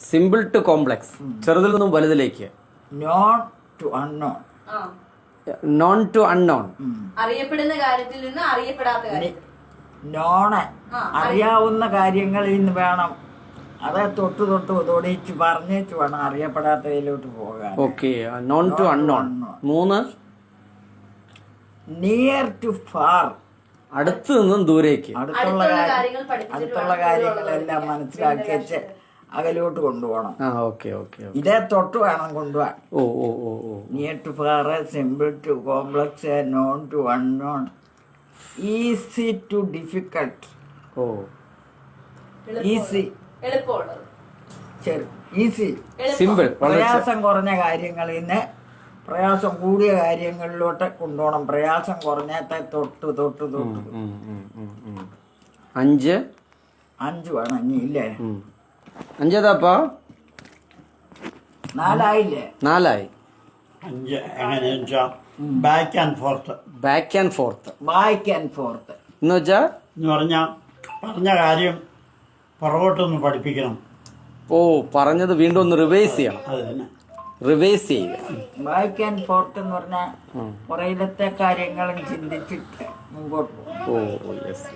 Simple to complex, ചെറുതിൽ നിന്നും വലുതിലേക്ക്. Known to unknown. Known to unknown, അറിയപ്പെടുന്ന കാര്യത്തിൽ നിന്ന് അറിയപ്പെടാത്ത കാര്യം. നോണ് അറിയാവുന്ന കാര്യങ്ങളിൽ നിന്ന് വേണം, അത് തൊട്ട് തൊടിച്ച് പറഞ്ഞേച്ച് വേണം അറിയപ്പെടാത്തതിലോട്ട് പോകാൻ. Okay. Known to unknown. 3 near to far, അടുത്ത് നിന്നും ദൂരേക്ക്. അടുത്തുള്ള കാര്യങ്ങളെല്ലാം മനസ്സിലാക്കി വെച്ച് അകലോട്ട് കൊണ്ടുപോകണം. ഇതേ തൊട്ട് വേണം കൊണ്ടുപോകാൻ. Near to far, simple to complex, known to unknown, easy to difficult. Easy, easy, simple. പ്രയാസം കുറഞ്ഞ കാര്യങ്ങളിൽ നിന്ന് പ്രയാസം കൂടിയ കാര്യങ്ങളിലോട്ട് കൊണ്ടുപോകണം. പ്രയാസം കുറഞ്ഞാത്ത തൊട്ട് 5 വേണം. ഇനി ഇല്ലേ 5 ഏതാപ്പാ? 4 ആയില്ലേ? 4 ആയി. 5 എങ്ങനെയാ? Back and fourth. Back and fourth. Back and fourth എന്ന് വെച്ചാ എന്ന് പറഞ്ഞാൽ പറഞ്ഞ കാര്യം പുറകോട്ടൊന്ന് പഠിപ്പിക്കണം. പറഞ്ഞത് വീണ്ടും ഒന്ന് റിവൈസ് ചെയ്യണം. അത് തന്നെ റിവൈസ് ചെയ്യുക. ബാക്ക് ആൻഡ് ഫോർത്ത് എന്ന് പറഞ്ഞാൽ പുറയിലത്തെ കാര്യങ്ങളും ചിന്തിച്ചിട്ട് മുമ്പോട്ട് പോകും. യെസ്.